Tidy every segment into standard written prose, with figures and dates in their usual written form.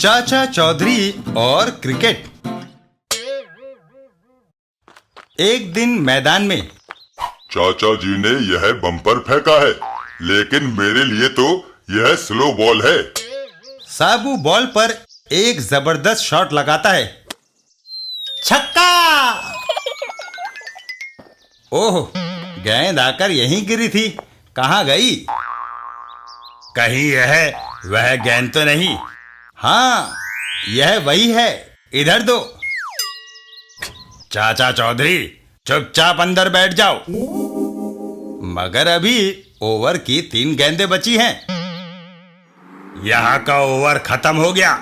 चाचा चौधरी और क्रिकेट। एक दिन मैदान में चाचा जी ने यह बम्पर फेंका है, लेकिन मेरे लिए तो यह स्लो बॉल है। साबू बॉल पर एक जबरदस्त शॉट लगाता है। छक्का! ओह, गेंद आकर यहीं गिरी थी। कहाँ गई? कहीं यह वह गेंद तो नहीं? हाँ, यह वही है। इधर दो। चाचा चौधरी, चुपचाप अंदर बैठ जाओ। मगर अभी ओवर की 3 गेंदें बची हैं। यहाँ का ओवर खत्म हो गया।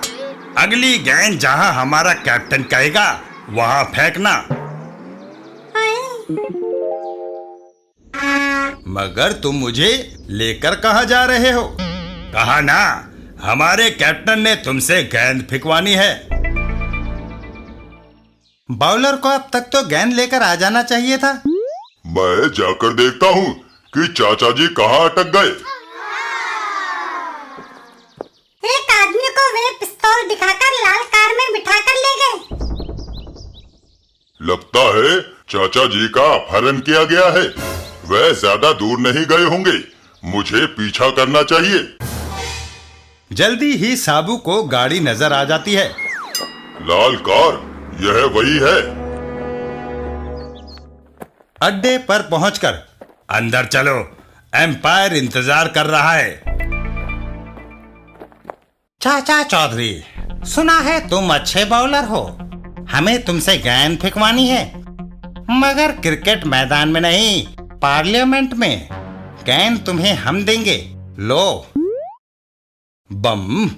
अगली गेंद जहाँ हमारा कैप्टन कहेगा वहाँ फेंकना। मगर तुम मुझे लेकर कहाँ जा रहे हो? कहा ना, हमारे कैप्टन ने तुमसे गेंद फेंकवानी है। बाउलर को अब तक तो गेंद लेकर आ जाना चाहिए था। मैं जाकर देखता हूँ कि चाचा जी कहाँ अटक गए। एक आदमी को वे पिस्तौल दिखाकर लाल कार में बिठाकर ले गए। लगता है चाचा जी का अपहरण किया गया है। वह ज्यादा दूर नहीं गए होंगे। मुझे पीछा करना चाहिए। जल्दी ही साबू को गाड़ी नजर आ जाती है। लाल कार, यह वही है। अड्डे पर पहुंचकर अंदर चलो, एम्पायर इंतजार कर रहा है। चाचा चौधरी, सुना है तुम अच्छे बॉलर हो। हमें तुमसे गेंद फेंकवानी है, मगर क्रिकेट मैदान में नहीं, पार्लियामेंट में। गेंद तुम्हें हम देंगे। लो। बम।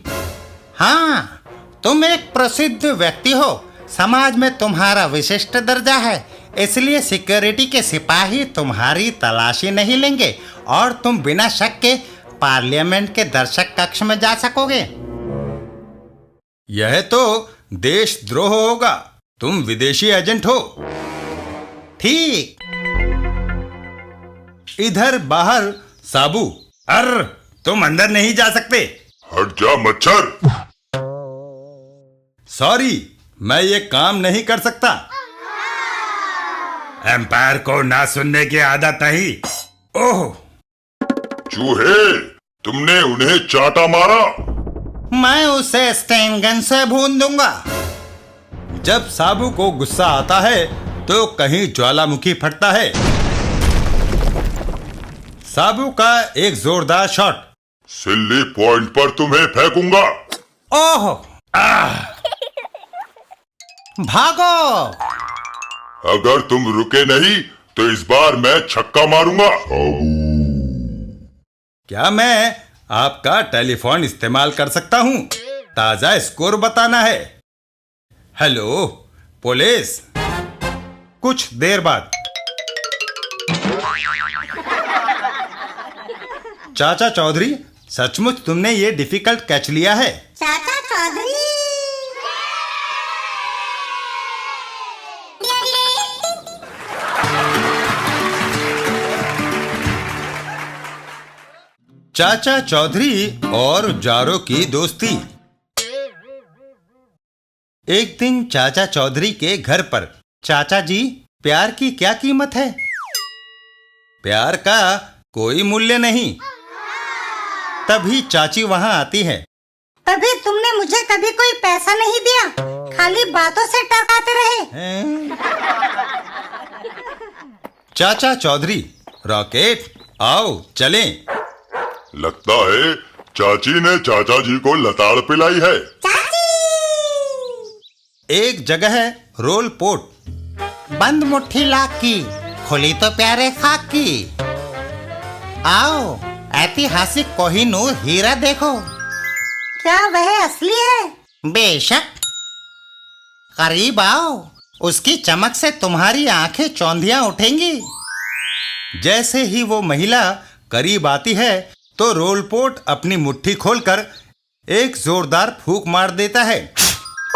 हाँ, तुम एक प्रसिद्ध व्यक्ति हो। समाज में तुम्हारा विशिष्ट दर्जा है, इसलिए सिक्योरिटी के सिपाही तुम्हारी तलाशी नहीं लेंगे और तुम बिना शक के पार्लियामेंट के दर्शक कक्ष में जा सकोगे। यह तो देशद्रोह होगा। तुम विदेशी एजेंट हो। ठीक। इधर बाहर साबू। तुम अंदर नहीं जा सकते। हट जा मच्छर। सॉरी, मैं ये काम नहीं कर सकता। एम्पायर को ना सुनने की आदत नहीं। ओह, चूहे, तुमने उन्हें चाटा मारा। मैं उसे स्टेन गन से भून दूंगा। जब साबू को गुस्सा आता है तो कहीं ज्वालामुखी फटता है। साबू का एक जोरदार शॉट। सिल्ली पॉइंट पर तुम्हें फेंकूंगा। ओह! भागो! अगर तुम रुके नहीं तो इस बार मैं छक्का मारूंगा। क्या मैं आपका टेलीफोन इस्तेमाल कर सकता हूँ? ताजा स्कोर बताना है। Hello police. कुछ देर बाद चाचा चौधरी, सचमुच तुमने ये डिफिकल्ट कैच लिया है। चाचा चौधरी। चाचा चौधरी और जारो की दोस्ती। एक दिन चाचा चौधरी के घर पर। चाचा जी, प्यार की क्या कीमत है? प्यार का कोई मूल्य नहीं। तभी चाची वहां आती है। तभी तुमने मुझे कभी कोई पैसा नहीं दिया, खाली बातों से टरकाते रहे। चाचा चौधरी, रॉकेट, आओ चलें। लगता है चाची ने चाचा जी को लताड़ पिलाई है। चाची! एक जगह है रोल पोर्ट। बंद मुट्ठी लाख की, खुली तो प्यारे खाक की। आओ, ऐतिहासिक कोहिनूर हीरा देखो। क्या वह असली है? बेशक। करीब आओ, उसकी चमक से तुम्हारी आंखें चौंधियां उठेंगी। जैसे ही वो महिला करीब आती है तो रोलपोर्ट अपनी मुट्ठी खोलकर एक जोरदार फूंक मार देता है।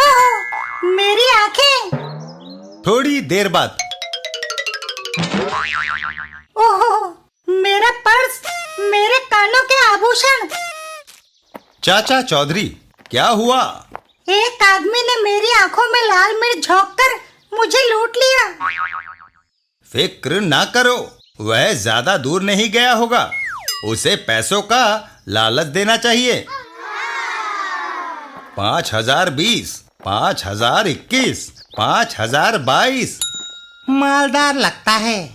ओह, मेरी आंखें! थोड़ी देर बाद ओह, मेरा पर्स, मेरे कानों के आभूषण। चाचा चौधरी, क्या हुआ? एक आदमी ने मेरी आंखों में लाल मिर्च झोंककर मुझे लूट लिया। फिक्र ना करो, वह ज्यादा दूर नहीं गया होगा। उसे पैसों का लालच देना चाहिए। 5020, 5021, 5022। मालदार लगता है।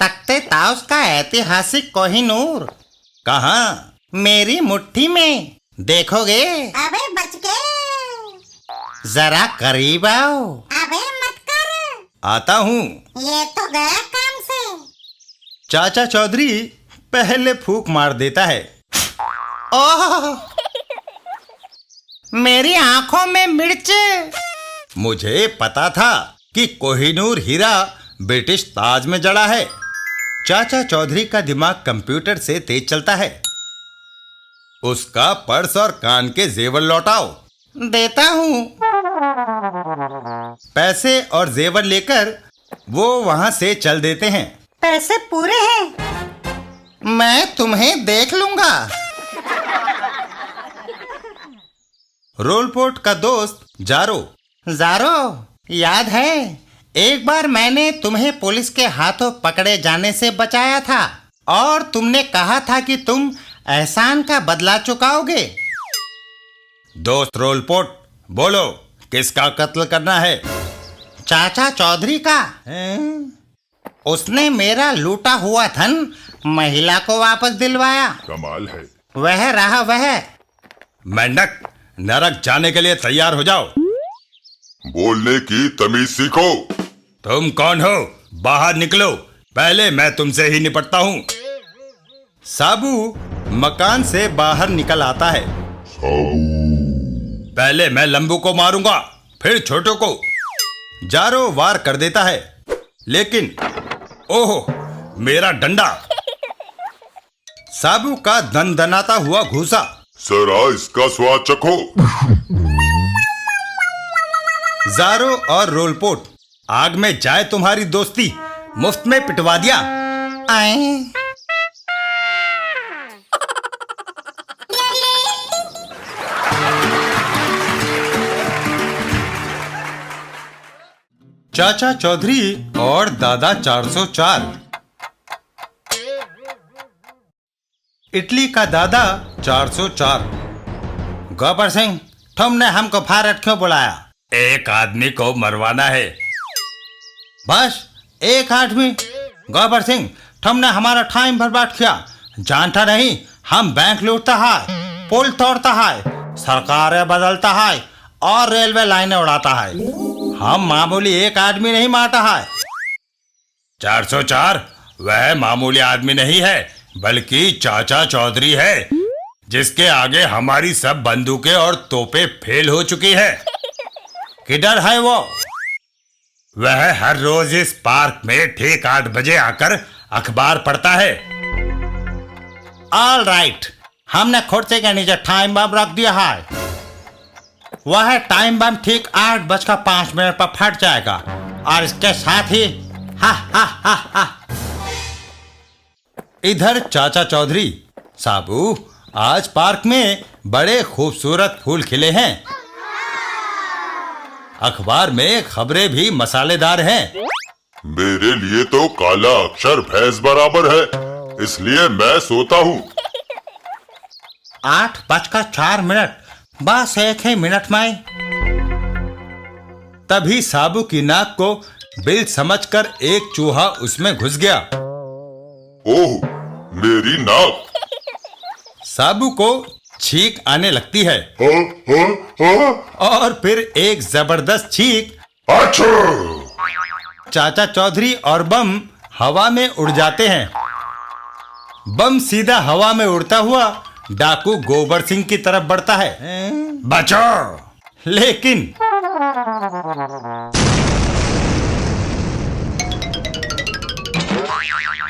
तख्ते ताउस का ऐतिहासिक कोहिनूर। कहाँ? मेरी मुट्ठी में। देखोगे? अबे बच गए। जरा करीब आओ। अबे मत कर। आता हूँ। ये तो गया काम से। चाचा चौधरी पहले फूंक मार देता है। ओह! मेरी आंखों में मिर्च। मुझे पता था कि कोहिनूर हीरा ब्रिटिश ताज में जड़ा है। चाचा चौधरी का दिमाग कंप्यूटर से तेज चलता है। उसका पर्स और कान के जेवर लौटाओ। देता हूँ। पैसे और जेवर लेकर वो वहां से चल देते हैं। पैसे पूरे हैं। मैं तुम्हें देख लूंगा। रोलपोर्ट का दोस्त जारो। जारो, याद है एक बार मैंने तुम्हें पुलिस के हाथों पकड़े जाने से बचाया था और तुमने कहा था कि तुम एहसान का बदला चुकाओगे। दोस्त रोलपोर्ट, बोलो किसका कत्ल करना है? चाचा चौधरी का। उसने मेरा लूटा हुआ धन महिला को वापस दिलवाया। कमाल है। वह रहा वह। मेंढक, नरक जाने के लिए तैयार हो जाओ। बोलने की तमीज सीखो। तुम कौन हो? बाहर निकलो, पहले मैं तुमसे ही निपटता हूँ। साबू मकान से बाहर निकल आता है। पहले मैं लंबू को मारूंगा, फिर छोटू को। जारो वार कर देता है, लेकिन ओहो, मेरा डंडा। साबू का दनदनाता हुआ घूसा। जरा इसका स्वाद चखो। जारो और रोलपोर्ट, आग में जाए तुम्हारी दोस्ती। मुफ्त में पिटवा दिया। आए। चाचा चौधरी और दादा 404। इटली का दादा 404। गब्बर सिंह, तुमने हमको भारत क्यों बुलाया? एक आदमी को मरवाना है। बस एक आदमी? गब्बर सिंह, तुमने हमारा टाइम बर्बाद किया। जानता नहीं, हम बैंक लूटता है, पुल तोड़ता है, सरकारें बदलता है और रेलवे लाइनें उड़ाता है। हम मामूली एक आदमी नहीं मारता है। 404 वह मामूली आदमी नहीं है, बल्कि चाचा चौधरी है, जिसके आगे हमारी सब बंदूकें और तोपें फेल हो चुकी है। किधर है वो? वह हर रोज इस पार्क में ठीक 8 बजे आकर अखबार पढ़ता है। ऑल राइट, हमने कुर्सी के नीचे टाइम बम रख दिया है। वह टाइम बम ठीक 8:05 पर फट जाएगा और इसके साथ ही हा हा हा हा। इधर चाचा चौधरी, साबू आज पार्क में बड़े खूबसूरत फूल खिले हैं। अखबार में खबरें भी मसालेदार हैं। मेरे लिए तो काला अक्षर भैंस बराबर है, इसलिए मैं सोता हूँ। 8:04, बस एक ही मिनट में। तभी साबू की नाक को बिल समझकर एक चूहा उसमें घुस गया। ओह, मेरी नाक। साबू को छींक आने लगती है। हाँ, हाँ, हाँ। और फिर एक जबरदस्त छींक। अच्छा। चाचा चौधरी और बम हवा में उड़ जाते हैं। बम सीधा हवा में उड़ता हुआ डाकू गोबर सिंह की तरफ बढ़ता है। बचाओ! लेकिन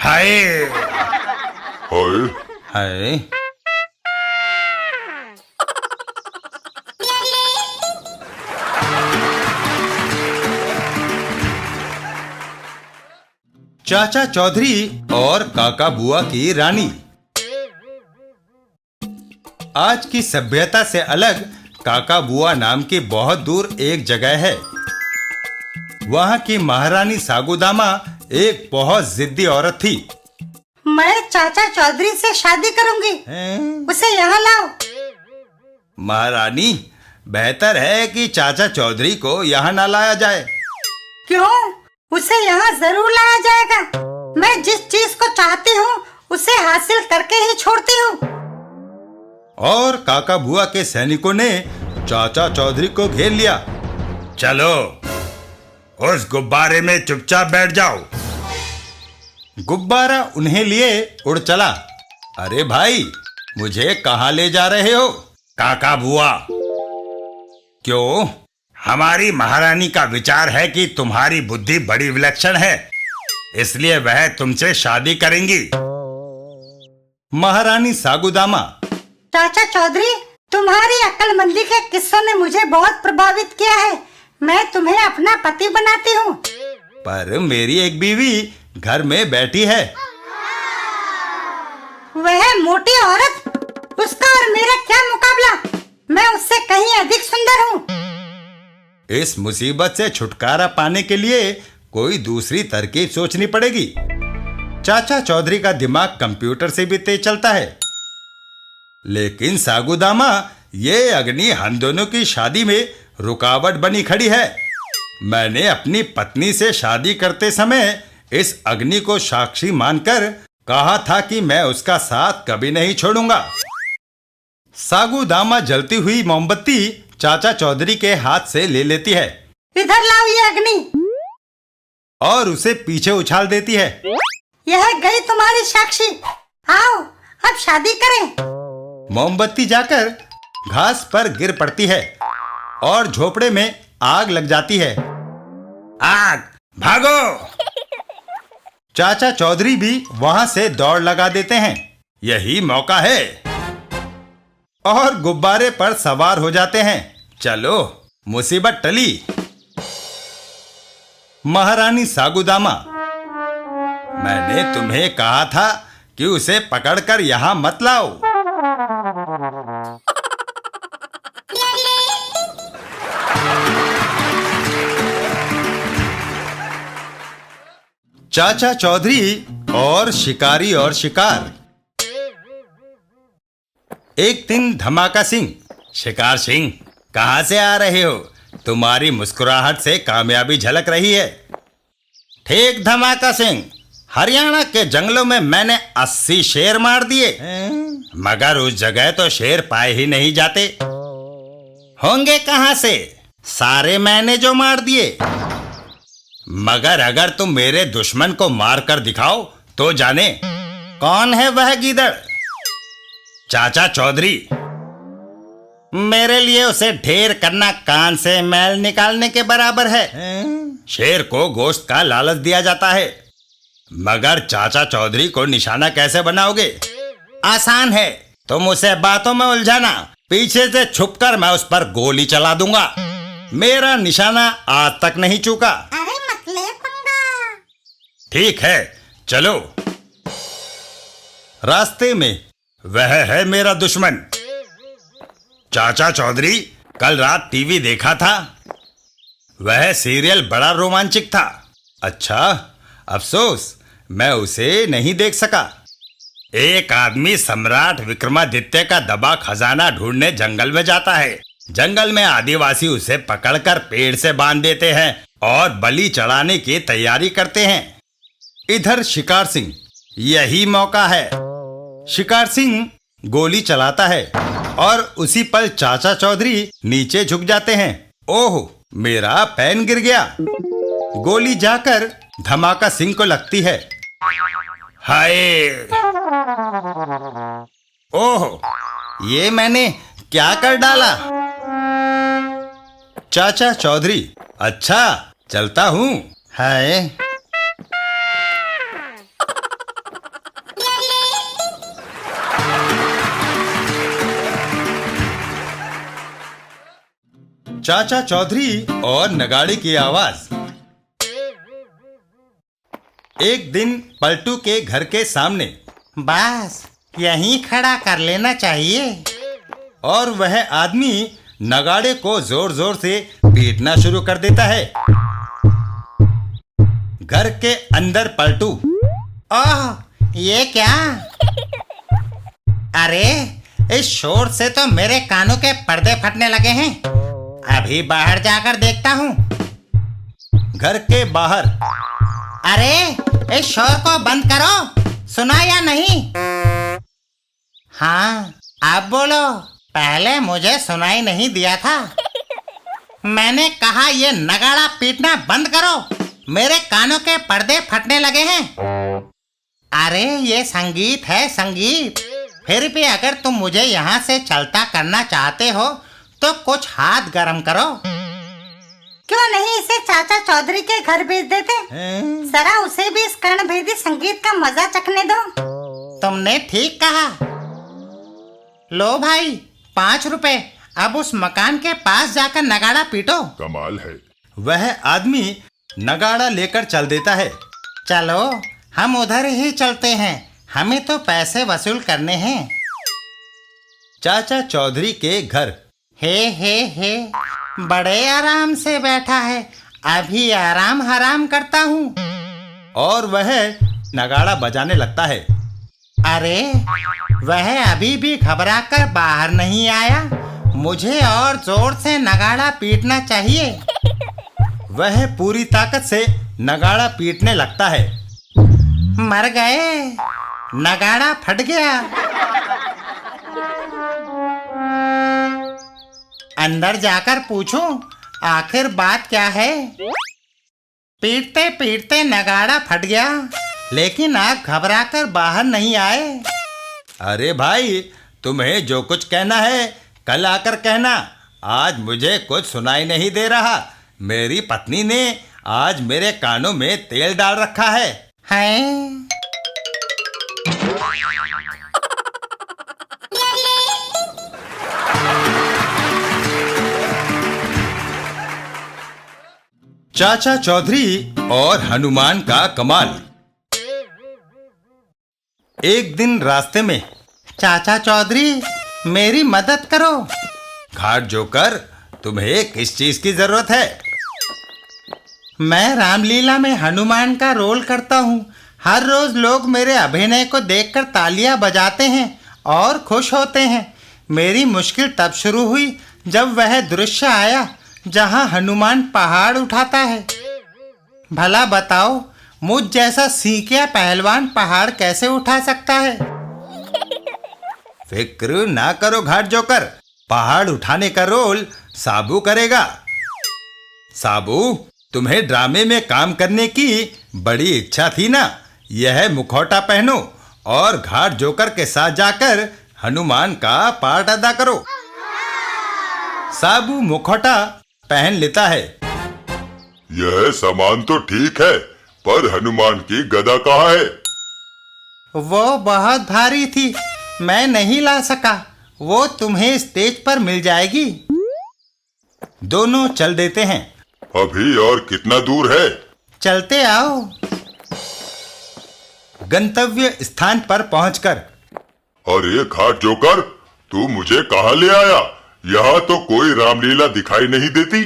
हाय हाय। हाय। चाचा चौधरी और काका बुआ की रानी। आज की सभ्यता से अलग काका बुआ नाम की बहुत दूर एक जगह है। वहां की महारानी सागुदामा एक बहुत जिद्दी औरत थी। मैं चाचा चौधरी से शादी करूंगी, उसे यहाँ लाओ। महारानी, बेहतर है कि चाचा चौधरी को यहाँ ना लाया जाए। क्यों? उसे यहाँ जरूर लाया जाएगा। मैं जिस चीज को चाहती हूँ उसे हासिल करके ही छोड़ती हूँ। और काका बुआ के सैनिकों ने चाचा चौधरी को घेर लिया। चलो, उस गुब्बारे में चुपचाप बैठ जाओ। गुब्बारा उन्हें लिए उड़ चला। अरे भाई, मुझे कहाँ ले जा रहे हो? काका बुआ, क्यों? हमारी महारानी का विचार है कि तुम्हारी बुद्धि बड़ी विलक्षण है, इसलिए वह तुमसे शादी करेंगी। महारानी सागुदामा। चाचा चौधरी, तुम्हारी अक्लमंदी के किस्सों ने मुझे बहुत प्रभावित किया है। मैं तुम्हें अपना पति बनाती हूँ। पर मेरी एक बीवी घर में बैठी है। वह मोटी औरत, उसका और मेरा क्या मुकाबला? मैं उससे कहीं अधिक सुंदर हूँ। इस मुसीबत से छुटकारा पाने के लिए कोई दूसरी तरकीब सोचनी पड़ेगी। चाचा चौधरी का दिमाग कंप्यूटर से भी तेज चलता है। लेकिन सागुदामा, ये अग्नि हम दोनों की शादी में रुकावट बनी खड़ी है। मैंने अपनी पत्नी से शादी करते समय इस अग्नि को साक्षी मानकर कहा था कि मैं उसका साथ कभी नहीं छोड़ूंगा। सागुदामा जलती हुई मोमबत्ती चाचा चौधरी के हाथ से ले लेती है। इधर लाओ ये अग्नि। और उसे पीछे उछाल देती है। यह गई तुम्हारी साक्षी। आओ, अब शादी करें। मोमबत्ती जाकर घास पर गिर पड़ती है और झोपड़े में आग लग जाती है। आग, भागो! चाचा चौधरी भी वहां से दौड़ लगा देते हैं। यही मौका है, और गुब्बारे पर सवार हो जाते हैं। चलो, मुसीबत टली। महारानी सागुदामा, मैंने तुम्हें कहा था कि उसे पकड़कर यहां मत लाओ। चाचा चौधरी और शिकारी और शिकार। एक दिन धमाका सिंह। शिकार सिंह, कहां से आ रहे हो? तुम्हारी मुस्कुराहट से कामयाबी झलक रही है। ठीक धमाका सिंह, हरियाणा के जंगलों में मैंने 80 शेर मार दिए, मगर उस जगह तो शेर पाए ही नहीं जाते। होंगे कहां से? सारे मैंने जो मार दिए। मगर अगर तुम मेरे दुश्मन को मार कर दिखाओ तो जाने कौन है वह गीदड़। चाचा चौधरी, मेरे लिए उसे ढेर करना कान से मैल निकालने के बराबर है। शेर को गोश्त का लालच दिया जाता है, मगर चाचा चौधरी को निशाना कैसे बनाओगे? आसान है, तुम उसे बातों में उलझाना। पीछे से छुपकर मैं उस पर गोली चला दूंगा। मेरा निशाना आज तक नहीं चूका। अरे मत ले पंगा। ठीक है, चलो। रास्ते में वह है मेरा दुश्मन। चाचा चौधरी, कल रात टीवी देखा था। वह सीरियल बड़ा रोमांचक था। अच्छा, अफसोस मैं उसे नहीं देख सका। एक आदमी सम्राट विक्रमादित्य का दबा खजाना ढूंढने जंगल में जाता है। जंगल में आदिवासी उसे पकड़कर पेड़ से बांध देते हैं और बलि चढ़ाने की तैयारी करते हैं। इधर शिकार सिंह, यही मौका है। शिकार सिंह गोली चलाता है और उसी पल चाचा चौधरी नीचे झुक जाते हैं। ओह, मेरा पेन गिर गया। गोली जाकर धमाका सिंह को लगती है। हाय! ओह, ये मैंने क्या कर डाला? चाचा चौधरी, अच्छा चलता हूँ। हाय! चाचा चौधरी और नगाड़े की आवाज। एक दिन पलटू के घर के सामने। बस यहीं खड़ा कर लेना चाहिए। और वह आदमी नगाड़े को जोर जोर से पीटना शुरू कर देता है। घर के अंदर पलटू। ओह, ये क्या? अरे, इस शोर से तो मेरे कानों के पर्दे फटने लगे हैं। अभी बाहर जाकर देखता हूँ। घर के बाहर। अरे, इस शोर को बंद करो। सुना या नहीं? हाँ, अब बोलो। पहले मुझे सुनाई नहीं दिया था। मैंने कहा ये नगाड़ा पीटना बंद करो। मेरे कानों के पर्दे फटने लगे हैं। अरे, ये संगीत है, संगीत। फिर भी अगर तुम मुझे यहाँ से चलता करना चाहते हो तो कुछ हाथ गरम करो। क्यों नहीं इसे चाचा चौधरी के घर भेज देते? जरा उसे भी इस कर्णभेदी संगीत का मजा चखने दो। तुमने ठीक कहा। लो भाई, 5 रुपए। अब उस मकान के पास जाकर नगाड़ा पीटो। कमाल है। वह आदमी नगाड़ा लेकर चल देता है। चलो, हम उधर ही चलते हैं। हमें तो पैसे वसूल करने हैं। चाचा चौधरी के घर। हे, बड़े आराम से बैठा है। अभी आराम हराम करता हूँ। और वह नगाड़ा बजाने लगता है। अरे, वह अभी भी घबराकर बाहर नहीं आया। मुझे और जोर से नगाड़ा पीटना चाहिए। वह पूरी ताकत से नगाड़ा पीटने लगता है। मर गए। नगाड़ा फट गया। अंदर जाकर पूछूं आखिर बात क्या है। पीटते पीटते नगाड़ा फट गया, लेकिन आप घबराकर बाहर नहीं आए। अरे भाई, तुम्हें जो कुछ कहना है कल आकर कहना। आज मुझे कुछ सुनाई नहीं दे रहा। मेरी पत्नी ने आज मेरे कानों में तेल डाल रखा है। हैं? चाचा चौधरी और हनुमान का कमाल। एक दिन रास्ते में। चाचा चौधरी, मेरी मदद करो। घाट जोकर, तुम्हें किस चीज की जरूरत है? मैं रामलीला में हनुमान का रोल करता हूँ। हर रोज लोग मेरे अभिनय को देखकर तालियां बजाते हैं और खुश होते हैं। मेरी मुश्किल तब शुरू हुई जब वह दृश्य आया जहाँ हनुमान पहाड़ उठाता है। भला बताओ, मुझ जैसा सीखिया पहलवान पहाड़ कैसे उठा सकता है? फिक्र ना करो घाट जोकर, पहाड़ उठाने का रोल साबू करेगा। साबू, तुम्हें ड्रामे में काम करने की बड़ी इच्छा थी ना? यह मुखौटा पहनो और घाट जोकर के साथ जाकर हनुमान का पार्ट अदा करो। साबू मुखौटा पहन लेता है। यह सामान तो ठीक है, पर हनुमान की गदा कहाँ है? वो बहुत भारी थी, मैं नहीं ला सका। वो तुम्हें स्टेज पर मिल जाएगी। दोनों चल देते हैं। अभी और कितना दूर है? चलते आओ। गंतव्य स्थान पर पहुंचकर। अरे घाट जोकर, तू मुझे कहाँ ले आया? यहाँ तो कोई रामलीला दिखाई नहीं देती।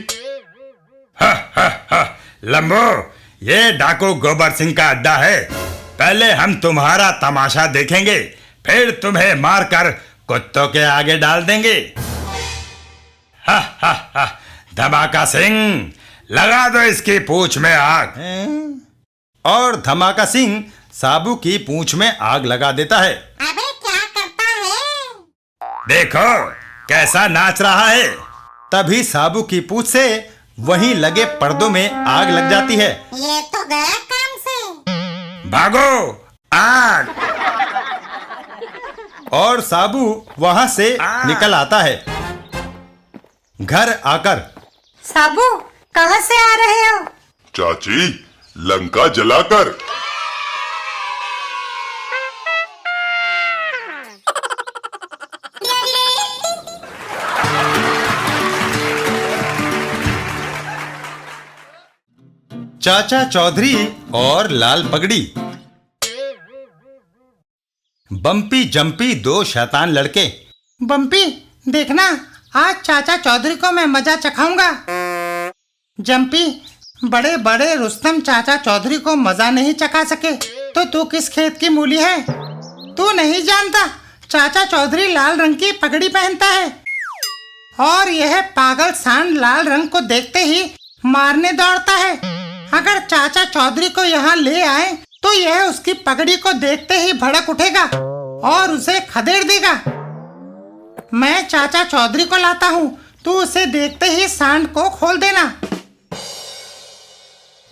लंबो, ये डाकू गोबर सिंह का अड्डा है। पहले हम तुम्हारा तमाशा देखेंगे, फिर तुम्हें मारकर कुत्तों के आगे डाल देंगे। धमाका सिंह, लगा दो इसकी पूंछ में आग। और धमाका सिंह साबू की पूंछ में आग लगा देता है। अबे क्या करता है? देखो कैसा नाच रहा है। तभी साबू की पूंछ से वहीं लगे पर्दों में आग लग जाती है। ये तो गया काम से। भागो, आग! और साबू वहां से निकल आता है। घर आकर। साबू, कहाँ से आ रहे हो? चाची, लंका जलाकर। चाचा चौधरी और लाल पगड़ी। बम्पी जम्पी दो शैतान लड़के। बम्पी, देखना आज चाचा चौधरी को मैं मजा चखाऊंगा। जंपी, बड़े बड़े रुस्तम चाचा चौधरी को मजा नहीं चखा सके तो तू किस खेत की मूली है? तू नहीं जानता, चाचा चौधरी लाल रंग की पगड़ी पहनता है और यह पागल सांड लाल रंग को देखते ही मारने दौड़ता है। अगर चाचा चौधरी को यहाँ ले आए तो यह उसकी पगड़ी को देखते ही भड़क उठेगा और उसे खदेड़ देगा। मैं चाचा चौधरी को लाता हूँ, तू उसे देखते ही सांड को खोल देना।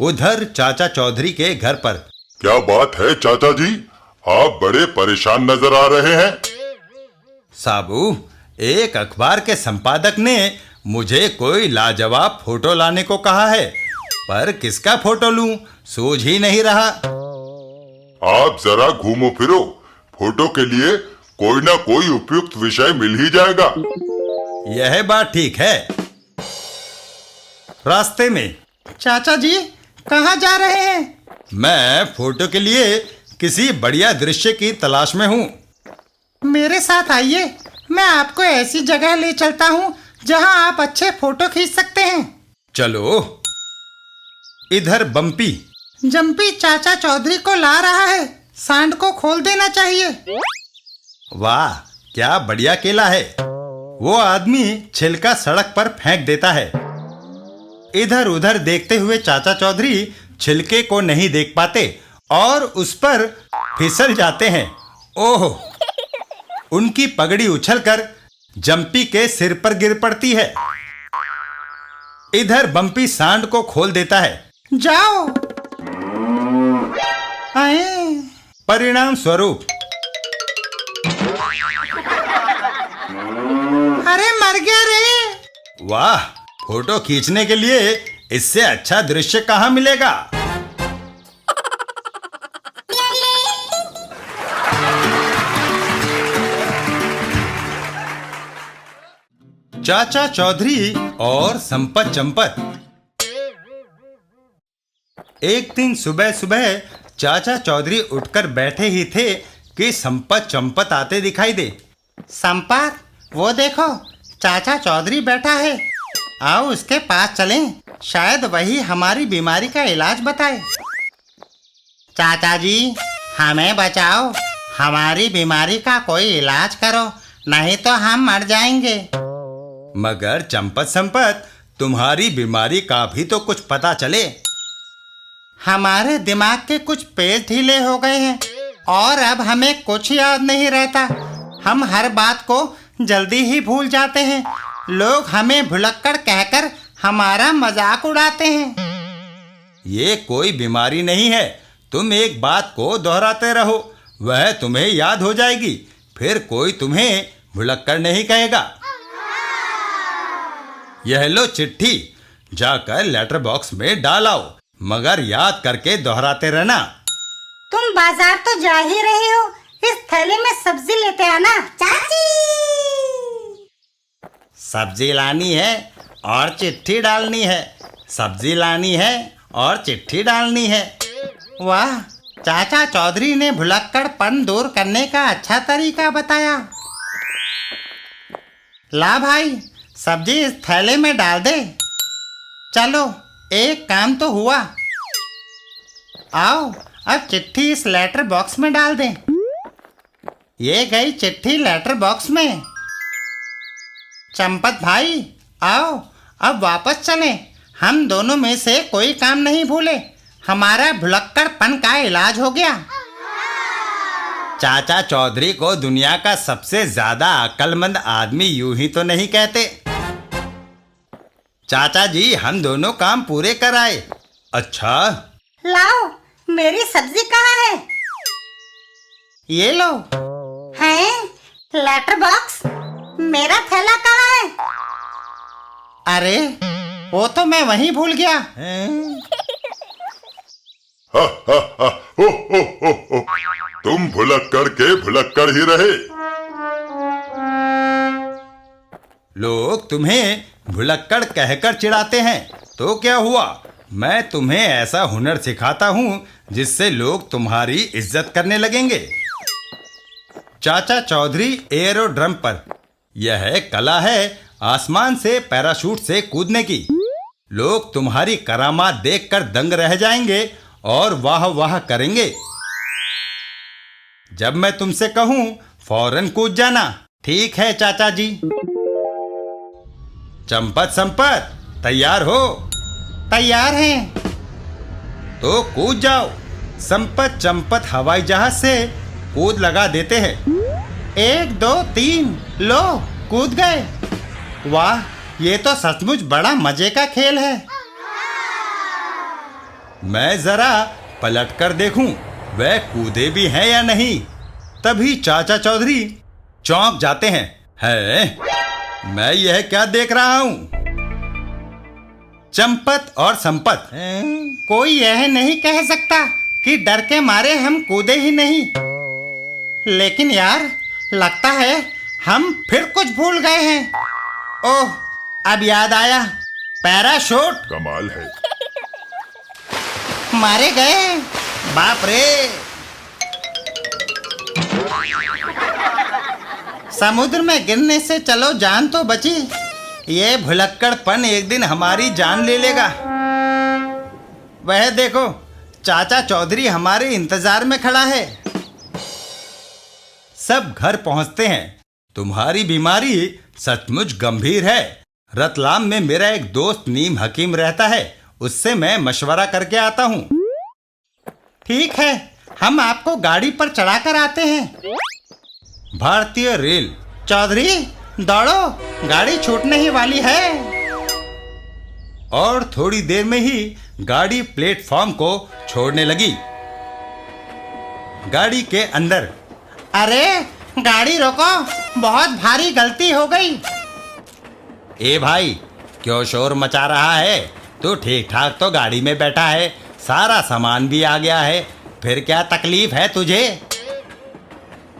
उधर चाचा चौधरी के घर पर। क्या बात है चाचा जी, आप बड़े परेशान नजर आ रहे हैं। साबू, एक अखबार के संपादक ने मुझे कोई लाजवाब फोटो लाने को कहा है, पर किसका फोटो लूं सूझ ही नहीं रहा। आप जरा घूमो फिरो, फोटो के लिए कोई ना कोई उपयुक्त विषय मिल ही जाएगा। यह बात ठीक है। रास्ते में। चाचा जी कहाँ जा रहे हैं? मैं फोटो के लिए किसी बढ़िया दृश्य की तलाश में हूँ। मेरे साथ आइए, मैं आपको ऐसी जगह ले चलता हूँ जहाँ आप अच्छे फोटो खींच सकते हैं। चलो। इधर बम्पी। जंपी चाचा चौधरी को ला रहा है, सांड को खोल देना चाहिए। वाह, क्या बढ़िया केला है। वो आदमी छिलका सड़क पर फेंक देता है। इधर उधर देखते हुए चाचा चौधरी छिलके को नहीं देख पाते और उस पर फिसल जाते हैं। ओह, उनकी पगड़ी उछलकर जंपी के सिर पर गिर पड़ती है। इधर बम्पी सांड को खोल देता है। जाओ। आए। परिणाम स्वरूप। अरे मर गया रे। वाह, फोटो खींचने के लिए इससे अच्छा दृश्य कहाँ मिलेगा। चाचा चौधरी और संपत चंपत। एक दिन सुबह सुबह चाचा चौधरी उठकर बैठे ही थे कि संपत चंपत आते दिखाई दे। संपत, वो देखो चाचा चौधरी बैठा है, आओ उसके पास चलें, शायद वही हमारी बीमारी का इलाज बताए। चाचा जी हमें बचाओ, हमारी बीमारी का कोई इलाज करो, नहीं तो हम मर जाएंगे। मगर चंपत संपत, तुम्हारी बीमारी का भी तो कुछ पता चले। हमारे दिमाग के कुछ पेज ढीले हो गए हैं और अब हमें कुछ याद नहीं रहता। हम हर बात को जल्दी ही भूल जाते हैं। लोग हमें भुलक्कड़ कहकर हमारा मजाक उड़ाते हैं। ये कोई बीमारी नहीं है, तुम एक बात को दोहराते रहो, वह तुम्हें याद हो जाएगी, फिर कोई तुम्हें भुलक्कड़ नहीं कहेगा। यह लो चिट्ठी, जाकर लेटर बॉक्स में डाल आओ, मगर याद करके दोहराते रहना। तुम बाजार तो जा ही रहे हो, इस थैले में सब्जी लेते आना। चाची, सब्जी लानी है और चिट्ठी डालनी है, सब्जी लानी है और चिट्ठी डालनी है। वाह, चाचा चौधरी ने भुलक्कड़पन दूर करने का अच्छा तरीका बताया। ला भाई, सब्जी इस थैले में डाल दे। चलो, एक काम तो हुआ। आओ, अब चिट्ठी इस लेटर बॉक्स में डाल दें। ये गई चिट्ठी लेटर बॉक्स में। चंपत भाई, आओ अब वापस चलें। हम दोनों में से कोई काम नहीं भूले, हमारा भुलक्कड़पन का इलाज हो गया। चाचा चौधरी को दुनिया का सबसे ज्यादा अक्लमंद आदमी यूं ही तो नहीं कहते। चाचा जी हम दोनों काम पूरे कराए। अच्छा, लाओ, मेरी सब्जी कहाँ है? ये लो। हैं? Letter box? मेरा थैला कहाँ है? अरे, वो तो मैं वहीं भूल गया। हो। तुम भुलक्कड़ के भुलक्कड़ ही रहे। लोग तुम्हें भुलक्कड़ कहकर चिढ़ाते हैं, तो क्या हुआ, मैं तुम्हें ऐसा हुनर सिखाता हूँ जिससे लोग तुम्हारी इज्जत करने लगेंगे। चाचा चौधरी एरोड्रम पर। यह कला है आसमान से पैराशूट से कूदने की। लोग तुम्हारी करामात देखकर दंग रह जाएंगे और वाह वाह करेंगे। जब मैं तुमसे कहूं फौरन कूद जाना। ठीक है चाचा जी। चंपत संपत तैयार हो? तैयार हैं। तो कूद जाओ। संपत चंपत हवाई जहाज से कूद लगा देते हैं। 1 2 3 लो कूद गए। वाह, ये तो सचमुच बड़ा मजे का खेल है। मैं जरा पलट कर देखूं वह कूदे भी हैं या नहीं। तभी चाचा चौधरी चौंक जाते हैं। है, मैं यह क्या देख रहा हूं? चंपत और संपत। कोई यह नहीं कह सकता कि डर के मारे हम कूदे ही नहीं। लेकिन यार, लगता है हम फिर कुछ भूल गए हैं। ओह, अब याद आया, पैराशूट। कमाल है। मारे गए। बाप रे! समुद्र में गिरने से चलो जान तो बची। ये भुलक्कड़पन एक दिन हमारी जान ले लेगा। वह देखो, चाचा चौधरी हमारे इंतजार में खड़ा है। सब घर पहुंचते हैं। तुम्हारी बीमारी सचमुच गंभीर है। रतलाम में मेरा एक दोस्त नीम हकीम रहता है, उससे मैं मशवरा करके आता हूं। ठीक है, हम आपको गाड़ी पर चढ़ाकर आते हैं। भारतीय रेल। चौधरी दौड़ो, गाड़ी छूटने ही वाली है। और थोड़ी देर में ही गाड़ी प्लेटफॉर्म को छोड़ने लगी। गाड़ी के अंदर। अरे गाड़ी रोको, बहुत भारी गलती हो गई। ए भाई, क्यों शोर मचा रहा है? तू ठीक ठाक तो गाड़ी में बैठा है, सारा सामान भी आ गया है, फिर क्या तकलीफ है तुझे?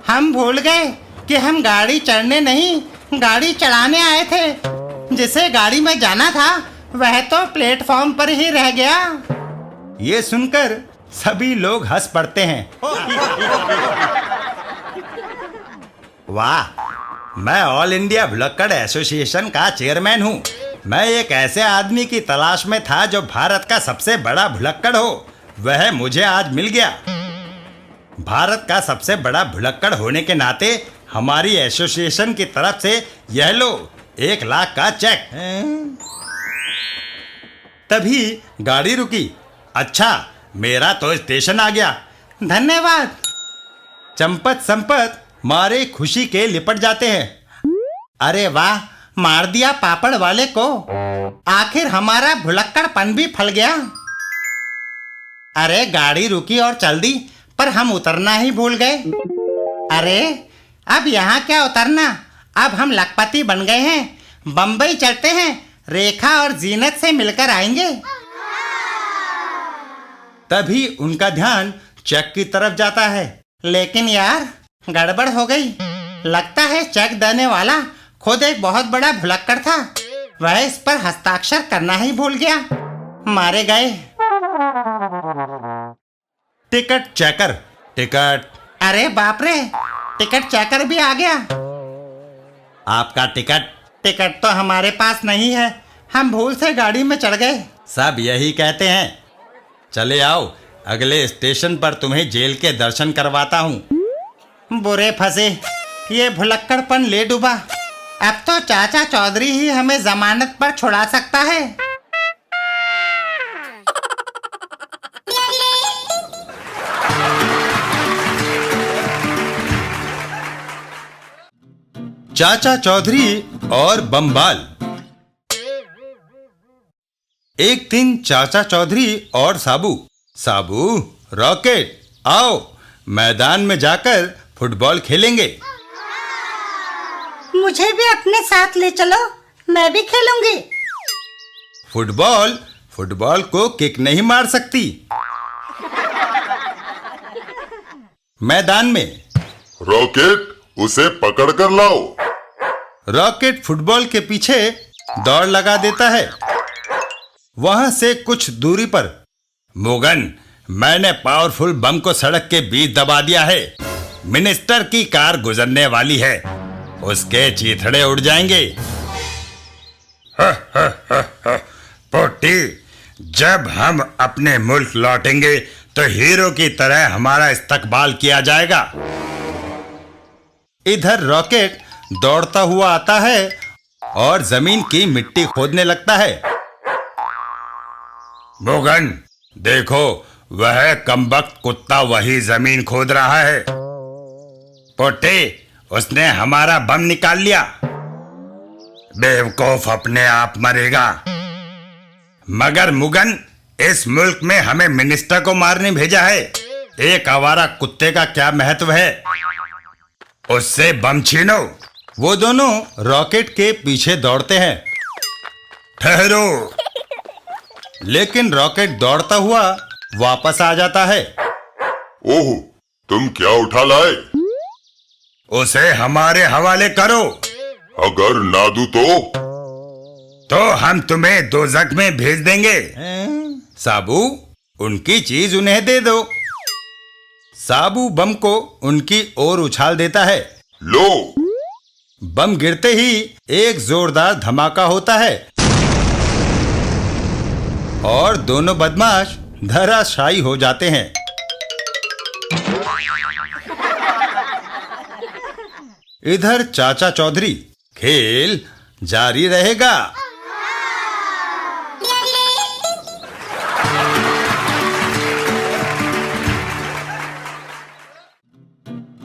हम भूल गए कि हम गाड़ी चढ़ने नहीं, गाड़ी चढ़ाने आए थे। जिसे गाड़ी में जाना था वह तो प्लेटफॉर्म पर ही रह गया। ये सुनकर सभी लोग हंस पड़ते हैं। वाह, मैं ऑल इंडिया भुलक्कड़ एसोसिएशन का चेयरमैन हूँ। मैं एक ऐसे आदमी की तलाश में था जो भारत का सबसे बड़ा भुलक्कड़ हो। वह मुझे आज मिल गया। भारत का सबसे बड़ा भुलक्कड़ होने के नाते हमारी एसोसिएशन की तरफ से यह लो 1 लाख का चेक। तभी गाड़ी रुकी। अच्छा, मेरा तो स्टेशन आ गया। धन्यवाद। चंपत संपत मारे खुशी के लिपट जाते हैं। अरे वाह, मार दिया पापड़ वाले को। आखिर हमारा भुलक्कड़पन भी फल गया। अरे गाड़ी रुकी और चल दी, पर हम उतरना ही भूल गए। अरे अब यहाँ क्या उतरना, अब हम लखपति बन गए हैं। बम्बई चलते हैं, रेखा और जीनत से मिलकर आएंगे। तभी उनका ध्यान चेक की तरफ जाता है। लेकिन यार, गड़बड़ हो गई। लगता है चेक देने वाला खुद एक बहुत बड़ा भुलक्कड़ था। वह इस पर हस्ताक्षर करना ही भूल गया। मारे गए। Ticket checker. टिकट। अरे बाप रे, टिकट चेकर भी आ गया। आपका टिकट। टिकट तो हमारे पास नहीं है, हम भूल से गाड़ी में चढ़ गए। सब यही कहते हैं। चले आओ, अगले स्टेशन पर तुम्हें जेल के दर्शन करवाता हूँ। बुरे फंसे, ये भुलक्कड़पन ले डूबा। अब तो चाचा चौधरी ही हमें जमानत पर छुड़ा सकता है। चाचा चौधरी और बमबाल। एक दिन चाचा चौधरी और साबू, रॉकेट, आओ मैदान में जाकर फुटबॉल खेलेंगे। मुझे भी अपने साथ ले चलो, मैं भी खेलूंगी। फुटबॉल को किक नहीं मार सकती। मैदान में। रॉकेट, उसे पकड़ कर लाओ। रॉकेट फुटबॉल के पीछे दौड़ लगा देता है। वहां से कुछ दूरी पर, मोगन, मैंने पावरफुल बम को सड़क के बीच दबा दिया है। मिनिस्टर की कार गुजरने वाली है, उसके चीथड़े उड़ जाएंगे। पोटी, जब हम अपने मुल्क लौटेंगे तो हीरो की तरह हमारा इस्तकबाल किया जाएगा। इधर रॉकेट दौड़ता हुआ आता है और जमीन की मिट्टी खोदने लगता है। मुगन, देखो, वह कमबख्त कुत्ता वही जमीन खोद रहा है। पोटे, उसने हमारा बम निकाल लिया। बेवकूफ अपने आप मरेगा। मगर मुगन, इस मुल्क में हमें मिनिस्टर को मारने भेजा है। एक आवारा कुत्ते का क्या महत्व है? उससे बम छीनो। वो दोनों रॉकेट के पीछे दौड़ते हैं, ठहरो। लेकिन रॉकेट दौड़ता हुआ वापस आ जाता है। ओह, तुम क्या उठा लाए? उसे हमारे हवाले करो। अगर ना दूं तो हम तुम्हें दोज़ख में भेज देंगे। साबू, उनकी चीज उन्हें दे दो। साबू बम को उनकी ओर उछाल देता है। लो। बम गिरते ही एक जोरदार धमाका होता है और दोनों बदमाश धराशायी हो जाते हैं। इधर चाचा चौधरी, खेल जारी रहेगा।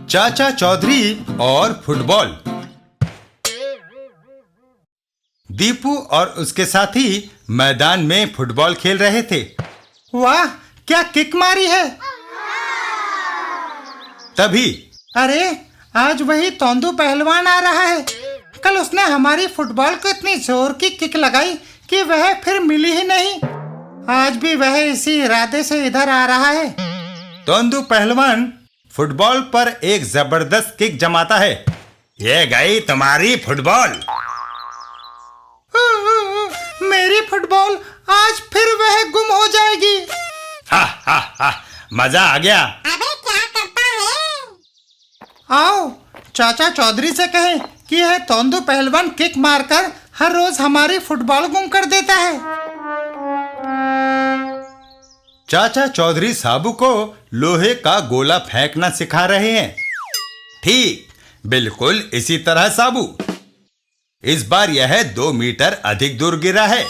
चाचा चौधरी और फुटबॉल। दीपू और उसके साथी मैदान में फुटबॉल खेल रहे थे। वाह, क्या किक मारी है। तभी अरे, आज वही तोंदू पहलवान आ रहा है। कल उसने हमारी फुटबॉल को इतनी जोर की किक लगाई कि वह फिर मिली ही नहीं। आज भी वह इसी इरादे से इधर आ रहा है। तोंदू पहलवान फुटबॉल पर एक जबरदस्त किक जमाता है। ये गई तुम्हारी फुटबॉल। मेरी फुटबॉल आज फिर वह गुम हो जाएगी। हा हा हा, मजा आ गया। अबे क्या करता है? आओ चाचा चौधरी से कहें कि यह तोंदू पहलवान किक मारकर हर रोज हमारी फुटबॉल गुम कर देता है। चाचा चौधरी साबू को लोहे का गोला फेंकना सिखा रहे हैं। ठीक बिल्कुल इसी तरह साबू। इस बार यह 2 मीटर अधिक दूर गिरा है।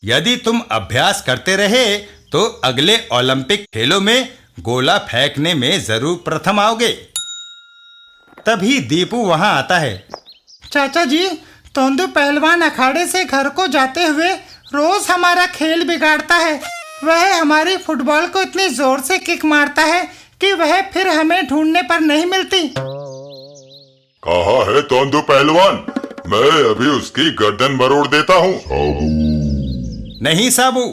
यदि तुम अभ्यास करते रहे तो अगले ओलंपिक खेलों में गोला फेंकने में जरूर प्रथम आओगे। तभी दीपू वहां आता है। चाचा जी, तोंदू पहलवान अखाड़े से घर को जाते हुए रोज हमारा खेल बिगाड़ता है। वह हमारी फुटबॉल को इतनी जोर से किक मारता है कि वह फिर हमें ढूंढने पर नहीं मिलती। कहाँ है तोंदू पहलवान? मैं अभी उसकी गर्दन मरोड़ देता हूँ। नहीं साबू,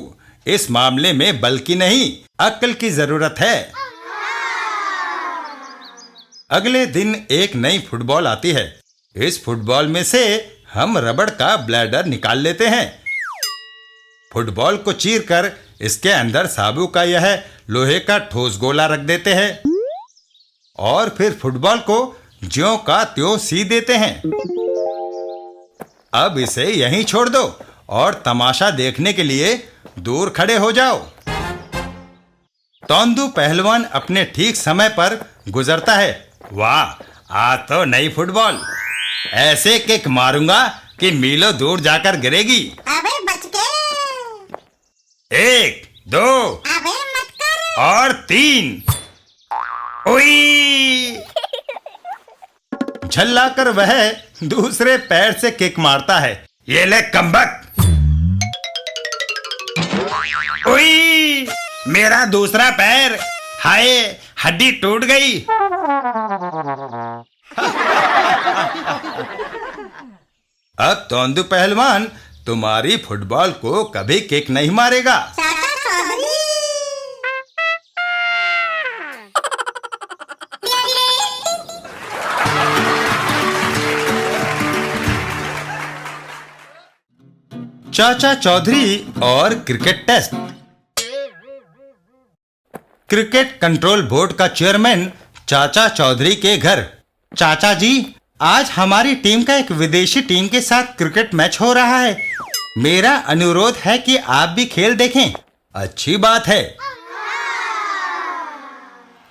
इस मामले में बल की नहीं अक्ल की जरूरत है। अगले दिन एक नई फुटबॉल आती है। इस फुटबॉल में से हम रबड़ का ब्लैडर निकाल लेते हैं। फुटबॉल को चीरकर इसके अंदर साबू का यह लोहे का ठोस गोला रख देते हैं और फिर फुटबॉल को ज्यों का त्यों सी देते हैं। अब इसे यहीं छोड़ दो और तमाशा देखने के लिए दूर खड़े हो जाओ। तोंदू पहलवान अपने ठीक समय पर गुजरता है। वाह, आज तो नई फुटबॉल। ऐसे किक मारूंगा कि मीलों दूर जाकर गिरेगी। अबे बच गए। 1, 2 अबे मत कर। और 3। उई! झल्लाकर वह दूसरे पैर से किक मारता है। ये ले कमबख्त। उई! मेरा दूसरा पैर। हाय, हड्डी टूट गई। अब तोंदू पहलवान तुम्हारी फुटबॉल को कभी किक नहीं मारेगा। चाचा चौधरी। चाचा चौधरी और cricket test. Cricket control board का चेयरमैन चाचा चौधरी के घर। चाचा जी, आज हमारी टीम का एक विदेशी टीम के साथ क्रिकेट मैच हो रहा है। मेरा अनुरोध है कि आप भी खेल देखें। अच्छी बात है।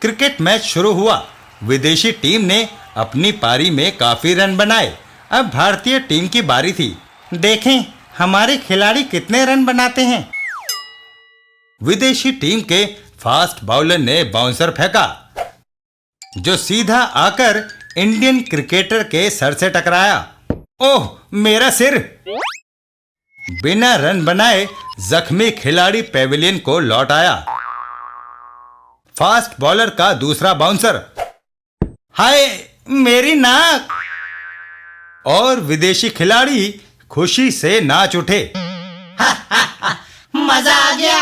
क्रिकेट मैच शुरू हुआ। विदेशी टीम ने अपनी पारी में काफी रन बनाए। अब भारतीय टीम की बारी थी। देखें हमारे खिलाड़ी कितने रन बनाते हैं। विदेशी टीम के फास्ट बॉलर ने बाउंसर फेंका जो सीधा आकर इंडियन क्रिकेटर के सर से टकराया। ओह मेरा सिर! बिना रन बनाए जख्मी खिलाड़ी पेविलियन को लौट आया। फास्ट बॉलर का दूसरा बाउंसर, हाय मेरी नाक! और विदेशी खिलाड़ी खुशी से नाच उठे। मजा आ गया।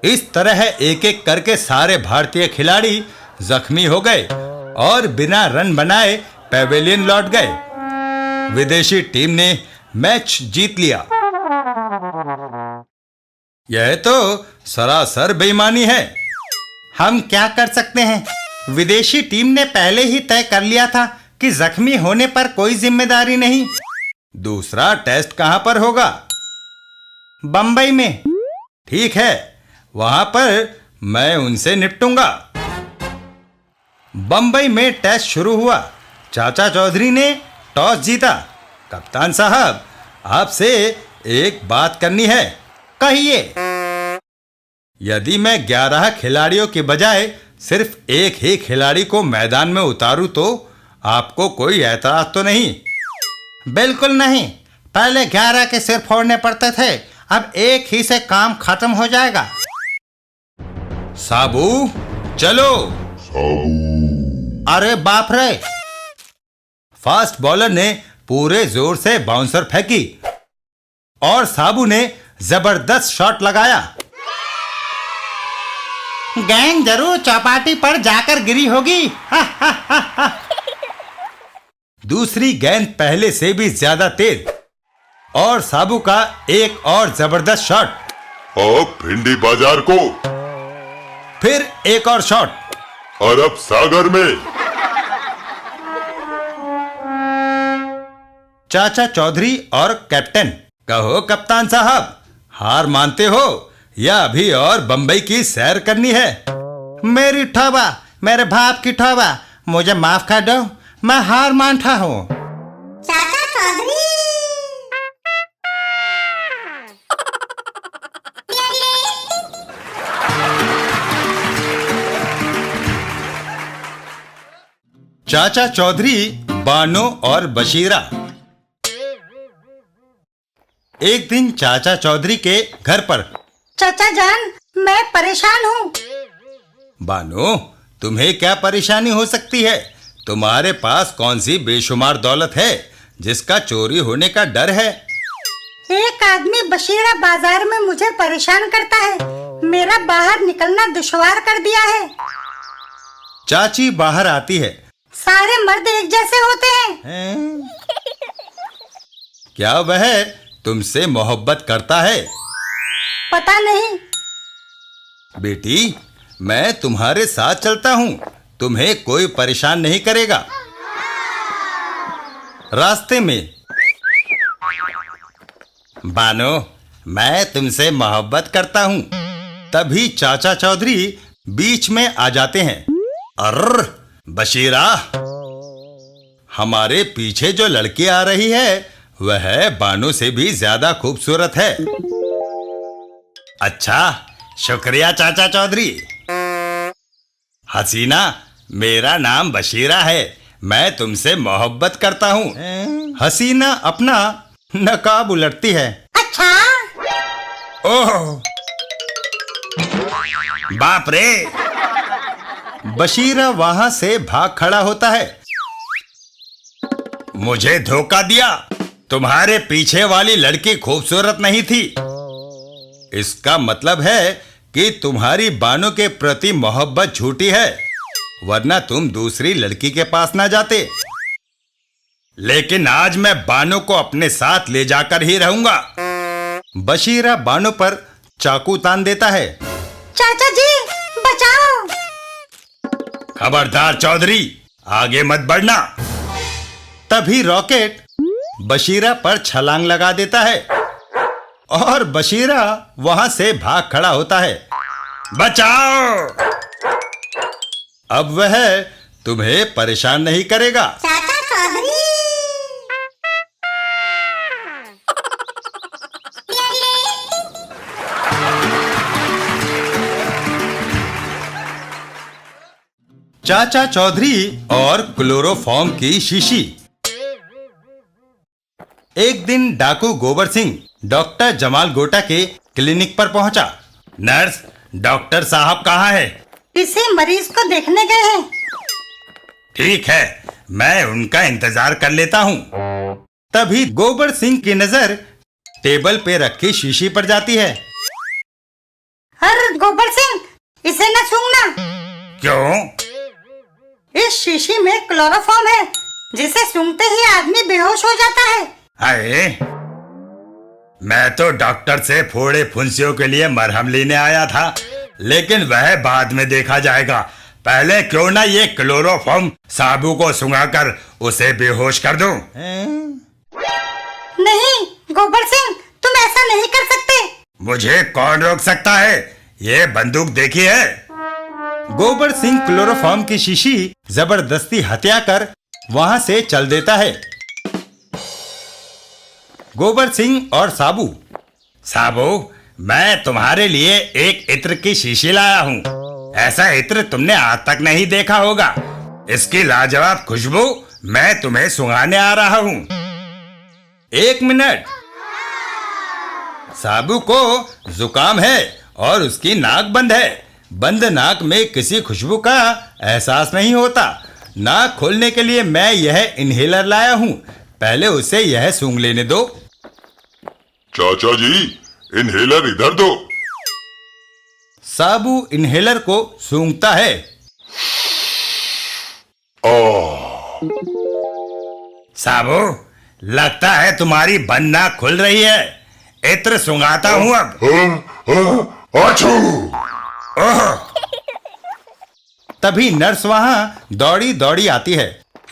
इस तरह एक एक करके सारे भारतीय खिलाड़ी जख्मी हो गए और बिना रन बनाए पेविलियन लौट गए। विदेशी टीम ने मैच जीत लिया। यह तो सरासर बेईमानी है। हम क्या कर सकते हैं? विदेशी टीम ने पहले ही तय कर लिया था कि जख्मी होने पर कोई जिम्मेदारी नहीं। दूसरा टेस्ट कहां पर होगा? बंबई में। ठीक है, वहां पर मैं उनसे निपटूंगा। बंबई में टेस्ट शुरू हुआ। चाचा चौधरी ने टॉस जीता। कप्तान साहब, आपसे एक बात करनी है। कहिए। यदि मैं 11 खिलाड़ियों के बजाय सिर्फ एक ही खिलाड़ी को मैदान में उतारूं तो आपको कोई ऐतराज तो नहीं? बिल्कुल नहीं। पहले 11 के सिर फोड़ने पड़ते थे, अब एक ही से काम खत्म हो जाएगा। साबू चलो। अरे बाप रे! फास्ट बॉलर ने पूरे जोर से बाउंसर फेंकी और साबू ने जबरदस्त शॉट लगाया। गेंद जरूर चौपाटी पर जाकर गिरी होगी। दूसरी गेंद पहले से भी ज्यादा तेज और साबू का एक और जबरदस्त शॉट। अब भिंडी बाजार को, फिर एक और शॉट। अरब सागर में। चाचा चौधरी और कैप्टन, कहो कप्तान साहब, हार मानते हो या अभी और बंबई की सैर करनी है? मेरी ठोबा, मेरे बाप की ठोबा, मुझे माफ कर दो, मैं हार मानता हूँ। चाचा चौधरी। चाचा चौधरी, बानो और बशीरा। एक दिन चाचा चौधरी के घर पर। चाचा जान, मैं परेशान हूँ। बानो, तुम्हें क्या परेशानी हो सकती है? तुम्हारे पास कौन सी बेशुमार दौलत है जिसका चोरी होने का डर है? एक आदमी बशीरा बाजार में मुझे परेशान करता है। मेरा बाहर निकलना दुश्वार कर दिया है। चाची बाहर आती है। सारे मर्द एक जैसे होते हैं। क्या वह तुमसे मोहब्बत करता है? पता नहीं। बेटी, मैं तुम्हारे साथ चलता हूँ, तुम्हें कोई परेशान नहीं करेगा। रास्ते में, बानो, मैं तुमसे मोहब्बत करता हूँ। तभी चाचा चौधरी बीच में आ जाते हैं। अर्र बशीरा, हमारे पीछे जो लड़की आ रही है वह बानो से भी ज्यादा खूबसूरत है। अच्छा, शुक्रिया चाचा चौधरी। हसीना, मेरा नाम बशीरा है, मैं तुमसे मोहब्बत करता हूँ। हसीना अपना नकाब उलटती है। अच्छा। ओह बाप रे! बशीरा वहां से भाग खड़ा होता है। मुझे धोखा दिया, तुम्हारे पीछे वाली लड़की खूबसूरत नहीं थी। इसका मतलब है कि तुम्हारी बानो के प्रति मोहब्बत झूठी है, वरना तुम दूसरी लड़की के पास ना जाते। लेकिन आज मैं बानो को अपने साथ ले जाकर ही रहूंगा। बशीरा बानो पर चाकू तान देता है। चाचा जी बचाओ। खबरदार चौधरी, आगे मत बढ़ना। तभी रॉकेट बशीरा पर छलांग लगा देता है और बशीरा वहां से भाग खड़ा होता है। बचाओ! अब वह तुम्हें परेशान नहीं करेगा। चाचा चौधरी। चाचा चौधरी और क्लोरोफॉर्म की शीशी। एक दिन डाकू गोबर सिंह डॉक्टर जमाल गोटा के क्लिनिक पर पहुंचा। नर्स, डॉक्टर साहब कहाँ है? किसी मरीज को देखने गए हैं। ठीक है, मैं उनका इंतजार कर लेता हूँ। तभी गोबर सिंह की नजर टेबल पे रखी शीशी पर जाती है। अरे गोबर सिंह, इसे न सूंघना। क्यों? इस शीशी में क्लोरोफॉर्म है, जिसे सूंघते ही आदमी बेहोश हो जाता है। अरे, मैं तो डॉक्टर से फोड़े फुंसियों के लिए मरहम लेने आया था, लेकिन वह बाद में देखा जाएगा। पहले क्यों ना ये क्लोरोफॉर्म साबू को सुंघाकर उसे बेहोश कर दूं? नहीं गोबर सिंह, तुम ऐसा नहीं कर सकते। मुझे कौन रोक सकता है? ये बंदूक देखी है? गोबर सिंह क्लोरोफॉर्म की शीशी जबरदस्ती हथियाकर वहां से चल देता है। गोबर सिंह और साबू। साबू, मैं तुम्हारे लिए एक इत्र की शीशी लाया हूँ। ऐसा इत्र तुमने आज तक नहीं देखा होगा। इसकी लाजवाब खुशबू मैं तुम्हें सुंघाने आ रहा हूँ। 1 मिनट। साबू को जुकाम है और उसकी नाक बंद है। बंद नाक में किसी खुशबू का एहसास नहीं होता। नाक खोलने के लिए मैं यह इनहेलर लाया हूँ। पहले उसे यह सूंघ लेने दो। चाचा जी, इनहेलर इधर दो। साबू इनहेलर को सूंघता है। साबू, लगता है तुम्हारी बंद नाक खुल रही है। इत्र सूंघाता हूँ अब। आछू! ओह! तभी नर्स वहां दौड़ी दौड़ी आती है।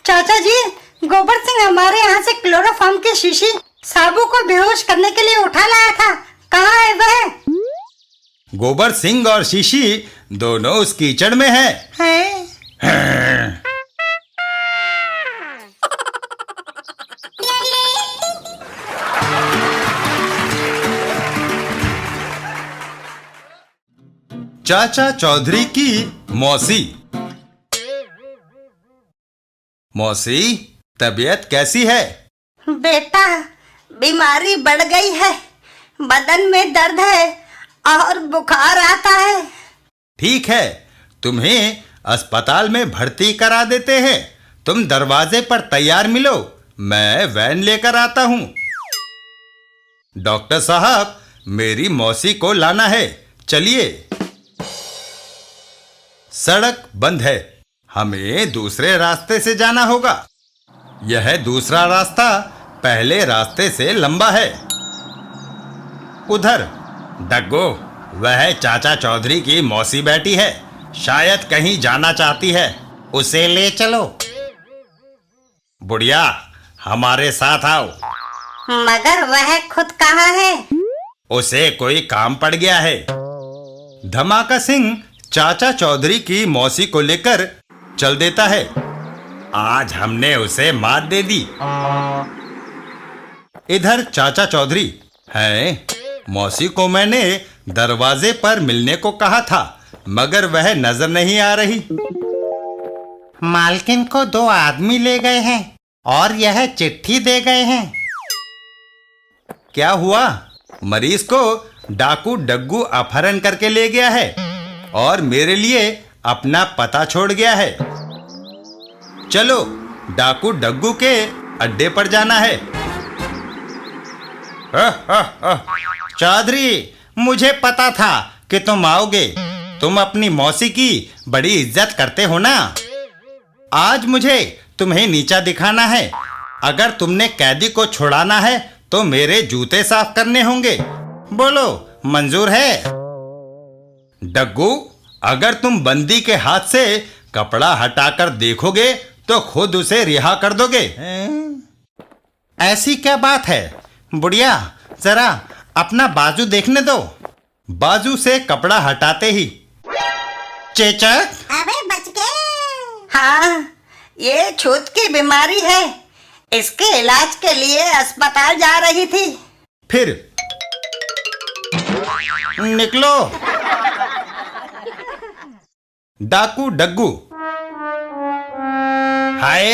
चाचा जी, गोबर सिंह हमारे यहाँ से क्लोरोफॉर्म की शीशी साबू को बेहोश करने के लिए उठा लाया था। कहाँ है वह? गोबर सिंह और शीशी दोनों उस कीचड़ में हैं। चाचा चौधरी की मौसी। मौसी, तबीयत कैसी है? बेटा, बीमारी बढ़ गई है। बदन में दर्द है और बुखार आता है। ठीक है, तुम्हें अस्पताल में भर्ती करा देते हैं। तुम दरवाजे पर तैयार मिलो, मैं वैन लेकर आता हूँ। डॉक्टर साहब, मेरी मौसी को लाना है, चलिए। सड़क बंद है, हमें दूसरे रास्ते से जाना होगा। यह दूसरा रास्ता पहले रास्ते से लंबा है। उधर डग्गो, वह चाचा चौधरी की मौसी बैठी है। शायद कहीं जाना चाहती है, उसे ले चलो। बुढ़िया, हमारे साथ आओ। मगर वह खुद कहाँ है? उसे कोई काम पड़ गया है। धमाका सिंह चाचा चौधरी की मौसी को लेकर चल देता है। आज हमने उसे मात दे दी। इधर चाचा चौधरी हैं। मौसी को मैंने दरवाजे पर मिलने को कहा था, मगर वह नजर नहीं आ रही। मालकिन को 2 आदमी ले गए हैं और यह चिट्ठी दे गए हैं। क्या हुआ? मरीज को डाकू डग्गू अपहरण करके ले गया है और मेरे लिए अपना पता छोड़ गया है। चलो, डाकू डग्गू के अड्डे पर जाना है। चौधरी, मुझे पता था कि तुम आओगे। तुम अपनी मौसी की बड़ी इज्जत करते हो ना। आज मुझे तुम्हें नीचा दिखाना है। अगर तुमने कैदी को छुड़ाना है तो मेरे जूते साफ करने होंगे। बोलो, मंजूर है? डग्गू, अगर तुम बंदी के हाथ से कपड़ा हटाकर देखोगे तो खुद उसे रिहा कर दोगे। ऐसी क्या बात है? बुढ़िया, जरा अपना बाजू देखने दो। बाजू से कपड़ा हटाते ही चेचक, अबे बच गए। हाँ, ये छूत की बीमारी है। इसके इलाज के लिए अस्पताल जा रही थी। फिर निकलो। डाकू डग्गू, हाय